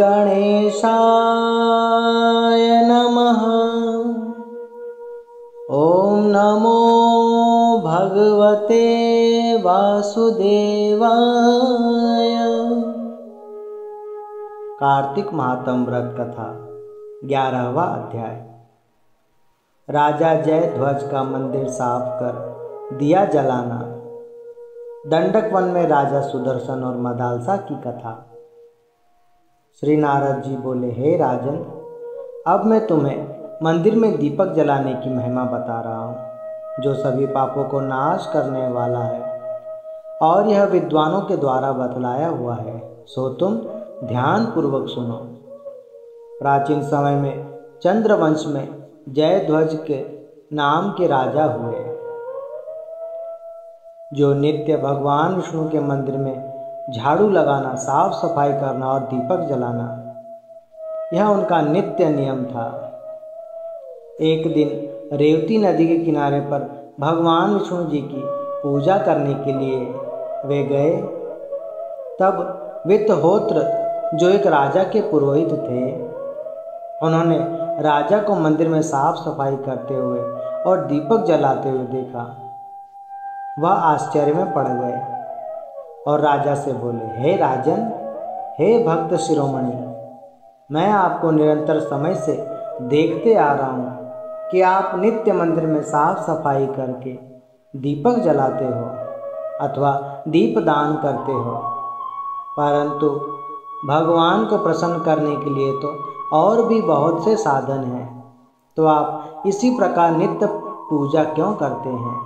गणेशाय नमः। ओम नमो भगवते वासुदेवाय। कार्तिक महात्म व्रत कथा 11वां अध्याय। राजा जयध्वज का मंदिर साफ कर दिया जलाना। दंडक वन में राजा सुदर्शन और मदालसा की कथा। श्री नारद जी बोले, हे राजन, अब मैं तुम्हें मंदिर में दीपक जलाने की महिमा बता रहा हूँ, जो सभी पापों को नाश करने वाला है और यह विद्वानों के द्वारा बतलाया हुआ है, सो तुम ध्यान पूर्वक सुनो। प्राचीन समय में चंद्रवंश में जयध्वज के नाम के राजा हुए, जो नित्य भगवान विष्णु के मंदिर में झाड़ू लगाना, साफ सफाई करना और दीपक जलाना, यह उनका नित्य नियम था। एक दिन रेवती नदी के किनारे पर भगवान विष्णु जी की पूजा करने के लिए वे गए। तब वित्तहोत्र, जो एक राजा के पुरोहित थे, उन्होंने राजा को मंदिर में साफ सफाई करते हुए और दीपक जलाते हुए देखा। वह आश्चर्य में पड़ गए और राजा से बोले, हे राजन, हे भक्त शिरोमणि, मैं आपको निरंतर समय से देखते आ रहा हूँ कि आप नित्य मंदिर में साफ सफाई करके दीपक जलाते हो अथवा दीप दान करते हो, परंतु भगवान को प्रसन्न करने के लिए तो और भी बहुत से साधन हैं, तो आप इसी प्रकार नित्य पूजा क्यों करते हैं?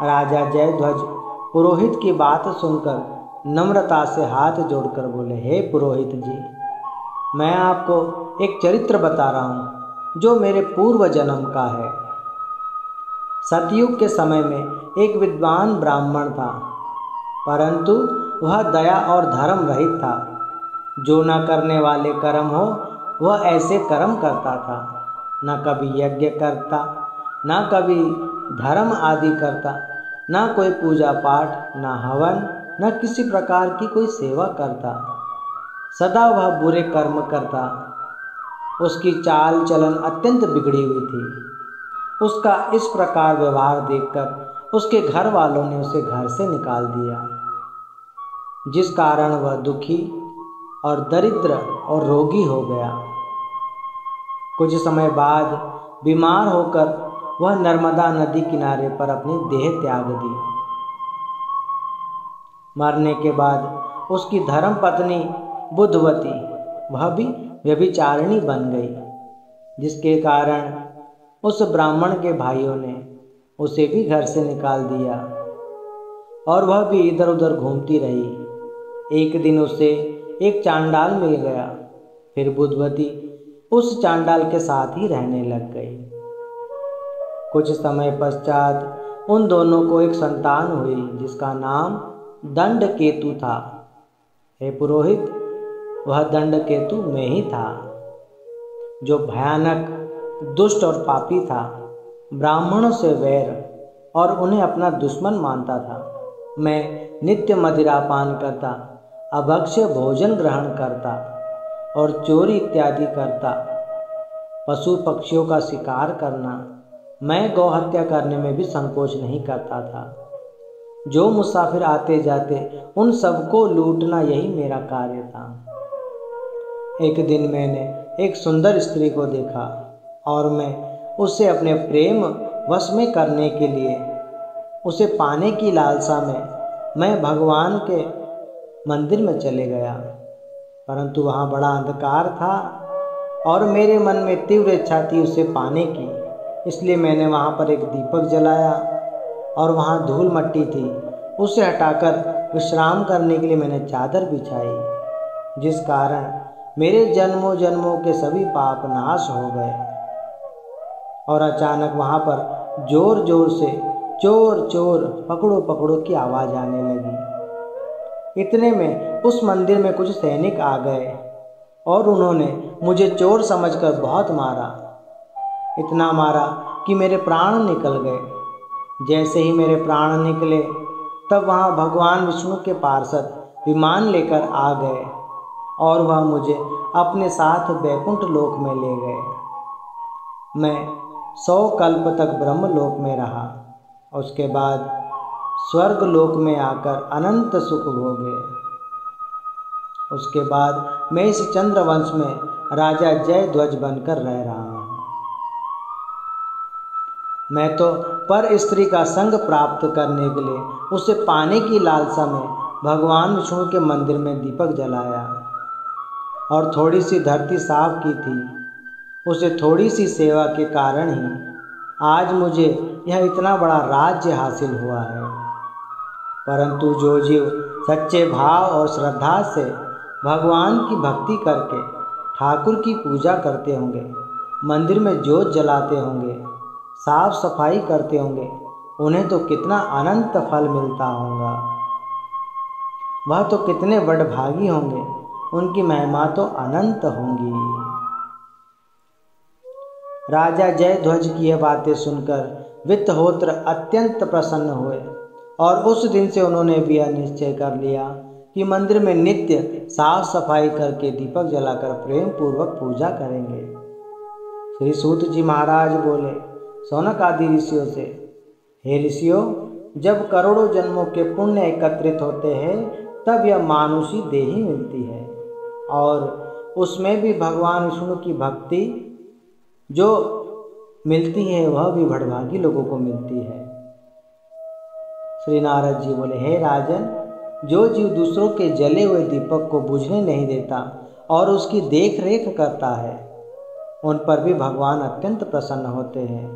राजा जयध्वज पुरोहित की बात सुनकर नम्रता से हाथ जोड़कर बोले, हे पुरोहित जी, मैं आपको एक चरित्र बता रहा हूँ जो मेरे पूर्व जन्म का है। सतयुग के समय में एक विद्वान ब्राह्मण था, परंतु वह दया और धर्म रहित था। जो न करने वाले कर्म हो वह ऐसे कर्म करता था, न कभी यज्ञ करता, न कभी धर्म आदि करता, न कोई पूजा पाठ, न हवन, न किसी प्रकार की कोई सेवा करता। सदा वह बुरे कर्म करता। उसकी चाल चलन अत्यंत बिगड़ी हुई थी। उसका इस प्रकार व्यवहार देखकर उसके घर वालों ने उसे घर से निकाल दिया, जिस कारण वह दुखी और दरिद्र और रोगी हो गया। कुछ समय बाद बीमार होकर वह नर्मदा नदी किनारे पर अपनी देह त्याग दी। मरने के बाद उसकी धर्म पत्नी बुद्धवती, वह भी व्यभिचारिणी बन गई, जिसके कारण उस ब्राह्मण के भाइयों ने उसे भी घर से निकाल दिया और वह भी इधर उधर घूमती रही। एक दिन उसे एक चांडाल मिल गया। फिर बुद्धवती उस चांडाल के साथ ही रहने लग गई। कुछ समय पश्चात उन दोनों को एक संतान हुई, जिसका नाम दंडकेतु था। हे पुरोहित, वह दंडकेतु में ही था, जो भयानक, दुष्ट और पापी था। ब्राह्मणों से वैर और उन्हें अपना दुश्मन मानता था। मैं नित्य मदिरा पान करता, अभक्ष्य भोजन ग्रहण करता और चोरी इत्यादि करता। पशु पक्षियों का शिकार करना, मैं गौ हत्या करने में भी संकोच नहीं करता था। जो मुसाफिर आते जाते उन सबको लूटना, यही मेरा कार्य था। एक दिन मैंने एक सुंदर स्त्री को देखा और मैं उसे अपने प्रेम वश में करने के लिए, उसे पाने की लालसा में मैं भगवान के मंदिर में चले गया, परंतु वहाँ बड़ा अंधकार था और मेरे मन में तीव्र इच्छा थी उसे पाने की। इसलिए मैंने वहाँ पर एक दीपक जलाया और वहाँ धूल मट्टी थी, उसे हटाकर विश्राम करने के लिए मैंने चादर बिछाई, जिस कारण मेरे जन्मों जन्मों के सभी पाप नाश हो गए। और अचानक वहाँ पर जोर जोर से चोर चोर पकड़ो पकड़ो की आवाज़ आने लगी। इतने में उस मंदिर में कुछ सैनिक आ गए और उन्होंने मुझे चोर समझकर बहुत मारा। इतना मारा कि मेरे प्राण निकल गए। जैसे ही मेरे प्राण निकले, तब वहाँ भगवान विष्णु के पार्षद विमान लेकर आ गए और वह मुझे अपने साथ वैकुंठ लोक में ले गए। मैं 100 कल्प तक ब्रह्मलोक में रहा। उसके बाद स्वर्ग लोक में आकर अनंत सुख भोगे। उसके बाद मैं इस चंद्रवंश में राजा जयध्वज बनकर रह रहा हूँ। मैं तो पर स्त्री का संग प्राप्त करने के लिए उसे पाने की लालसा में भगवान विष्णु के मंदिर में दीपक जलाया और थोड़ी सी धरती साफ की थी। उसे थोड़ी सी सेवा के कारण ही आज मुझे यह इतना बड़ा राज्य हासिल हुआ है। परंतु जो जीव सच्चे भाव और श्रद्धा से भगवान की भक्ति करके ठाकुर की पूजा करते होंगे, मंदिर में जोत जलाते होंगे, साफ सफाई करते होंगे, उन्हें तो कितना अनंत फल मिलता होगा। वह तो कितने बड़भागी होंगे, उनकी महिमा तो अनंत होंगी। राजा जयध्वज की यह बातें सुनकर वित्तहोत्र अत्यंत प्रसन्न हुए और उस दिन से उन्होंने भी यह निश्चय कर लिया कि मंदिर में नित्य साफ सफाई करके दीपक जलाकर प्रेम पूर्वक पूजा करेंगे। श्री सूत जी महाराज बोले सौनक आदि ऋषियों से, हे ऋषियों, जब करोड़ों जन्मों के पुण्य एकत्रित होते हैं तब यह मानुषी देही मिलती है और उसमें भी भगवान विष्णु की भक्ति जो मिलती है वह भी बड़भागी लोगों को मिलती है। श्री नारद जी बोले, हे राजन, जो जीव दूसरों के जले हुए दीपक को बुझने नहीं देता और उसकी देख रेख करता है, उन पर भी भगवान अत्यंत प्रसन्न होते हैं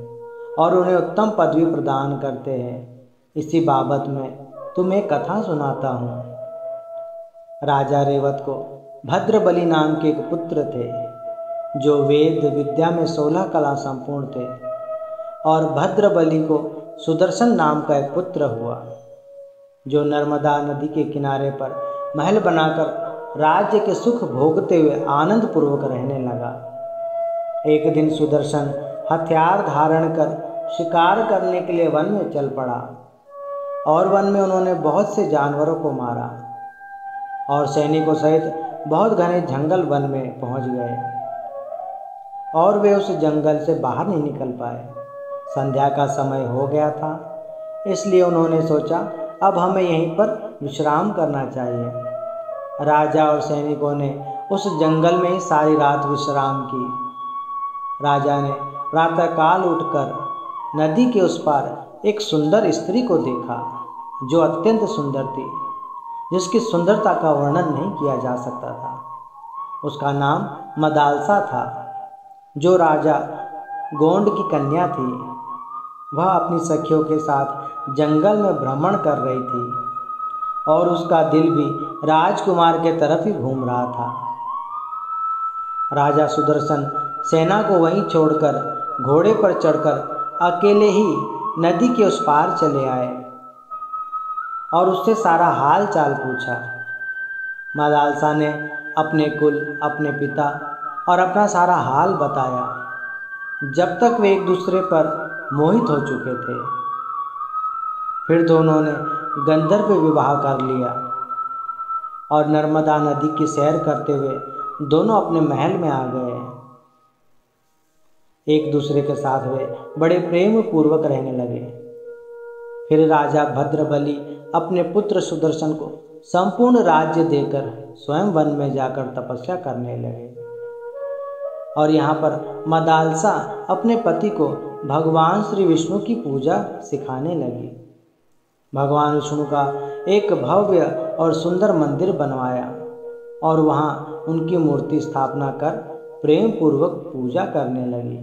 और उन्हें उत्तम पदवी प्रदान करते हैं। इसी बाबत में तुम्हें कथा सुनाता हूँ। राजा रेवत को भद्रबली नाम के एक पुत्र थे जो वेद विद्या में 16 कला संपूर्ण थे और भद्रबली को सुदर्शन नाम का एक पुत्र हुआ जो नर्मदा नदी के किनारे पर महल बनाकर राज्य के सुख भोगते हुए आनंद पूर्वक रहने लगा। एक दिन सुदर्शन हथियार धारण कर शिकार करने के लिए वन में चल पड़ा और वन में उन्होंने बहुत से जानवरों को मारा और सैनिकों सहित बहुत घने जंगल वन में पहुंच गए और वे उस जंगल से बाहर नहीं निकल पाए। संध्या का समय हो गया था, इसलिए उन्होंने सोचा अब हमें यहीं पर विश्राम करना चाहिए। राजा और सैनिकों ने उस जंगल में ही सारी रात विश्राम की। राजा ने प्रातःकाल उठकर नदी के उस पार एक सुंदर स्त्री को देखा जो अत्यंत सुंदर थी, जिसकी सुंदरता का वर्णन नहीं किया जा सकता था। उसका नाम मदालसा था, जो राजा गोंड की कन्या थी। वह अपनी सखियों के साथ जंगल में भ्रमण कर रही थी और उसका दिल भी राजकुमार के तरफ ही घूम रहा था। राजा सुदर्शन सेना को वहीं छोड़कर घोड़े पर चढ़कर अकेले ही नदी के उस पार चले आए और उससे सारा हाल चाल पूछा। मदालसा ने अपने कुल, अपने पिता और अपना सारा हाल बताया। जब तक वे एक दूसरे पर मोहित हो चुके थे। फिर दोनों ने गंधर्व विवाह कर लिया और नर्मदा नदी की सैर करते हुए दोनों अपने महल में आ गए। एक दूसरे के साथ वे बड़े प्रेम पूर्वक रहने लगे। फिर राजा भद्रबली अपने पुत्र सुदर्शन को संपूर्ण राज्य देकर स्वयं वन में जाकर तपस्या करने लगे और यहाँ पर मदालसा अपने पति को भगवान श्री विष्णु की पूजा सिखाने लगी। भगवान विष्णु का एक भव्य और सुंदर मंदिर बनवाया और वहाँ उनकी मूर्ति स्थापना कर प्रेम पूर्वक पूजा करने लगी।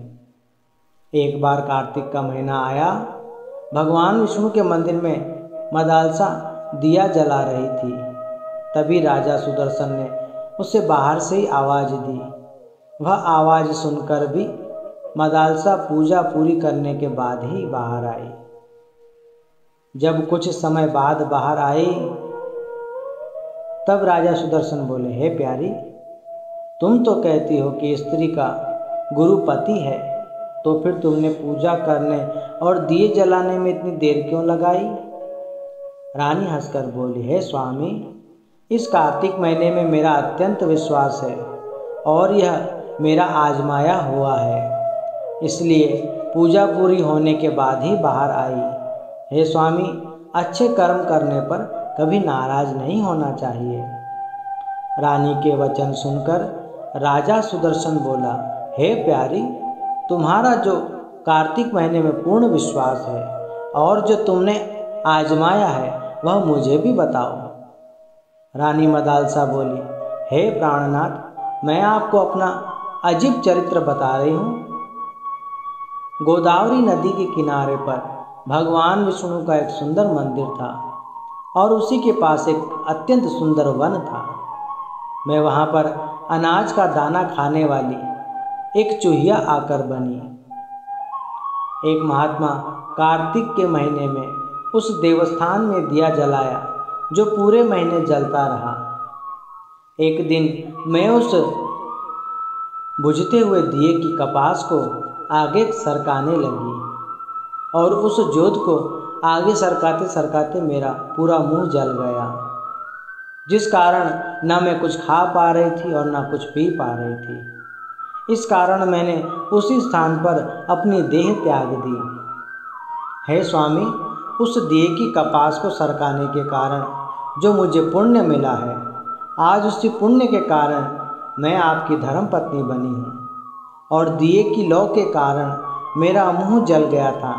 एक बार कार्तिक का महीना आया। भगवान विष्णु के मंदिर में मदालसा दिया जला रही थी। तभी राजा सुदर्शन ने उसे बाहर से ही आवाज़ दी। वह आवाज़ सुनकर भी मदालसा पूजा पूरी करने के बाद ही बाहर आई। जब कुछ समय बाद बाहर आई तब राजा सुदर्शन बोले, हे प्यारी, तुम तो कहती हो कि स्त्री का गुरु पति है, तो फिर तुमने पूजा करने और दिए जलाने में इतनी देर क्यों लगाई? रानी हंसकर बोली, हे स्वामी, इस कार्तिक महीने में मेरा अत्यंत विश्वास है और यह मेरा आजमाया हुआ है, इसलिए पूजा पूरी होने के बाद ही बाहर आई। हे स्वामी, अच्छे कर्म करने पर कभी नाराज नहीं होना चाहिए। रानी के वचन सुनकर राजा सुदर्शन बोला, हे प्यारी, तुम्हारा जो कार्तिक महीने में पूर्ण विश्वास है और जो तुमने आजमाया है वह मुझे भी बताओ। रानी मदालसा बोली, हे प्राणनाथ, मैं आपको अपना अजीब चरित्र बता रही हूँ। गोदावरी नदी के किनारे पर भगवान विष्णु का एक सुंदर मंदिर था और उसी के पास एक अत्यंत सुंदर वन था। मैं वहाँ पर अनाज का दाना खाने वाली एक चूहिया आकर बनी। एक महात्मा कार्तिक के महीने में उस देवस्थान में दिया जलाया जो पूरे महीने जलता रहा। एक दिन मैं उस बुझते हुए दिए की कपास को आगे सरकाने लगी और उस जोत को आगे सरकाते सरकाते मेरा पूरा मुंह जल गया, जिस कारण न मैं कुछ खा पा रही थी और न कुछ पी पा रही थी। इस कारण मैंने उसी स्थान पर अपनी देह त्याग दी। हे स्वामी, उस दिए की कपास को सरकाने के कारण जो मुझे पुण्य मिला है, आज उसी पुण्य के कारण मैं आपकी धर्मपत्नी बनी हूँ और दिए की लौ के कारण मेरा मुंह जल गया था,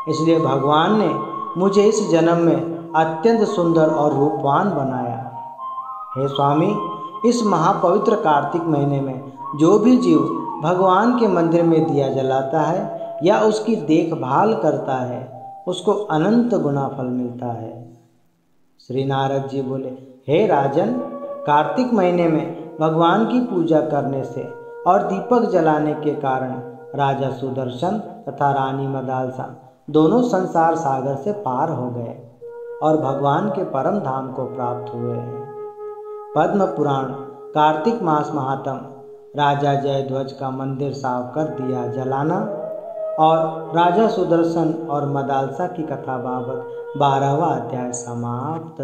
इसलिए भगवान ने मुझे इस जन्म में अत्यंत सुंदर और रूपवान बनाया। हे स्वामी, इस महापवित्र कार्तिक महीने में जो भी जीव भगवान के मंदिर में दिया जलाता है या उसकी देखभाल करता है, उसको अनंत गुना फल मिलता है। श्री नारद जी बोले, हे राजन, कार्तिक महीने में भगवान की पूजा करने से और दीपक जलाने के कारण राजा सुदर्शन तथा रानी मदालसा दोनों संसार सागर से पार हो गए और भगवान के परम धाम को प्राप्त हुए हैं। पद्म पुराण कार्तिक मास महात्म, राजा जयध्वज का मंदिर साफ कर दिया जलाना और राजा सुदर्शन और मदालसा की कथा बाबत 12वां अध्याय समाप्त।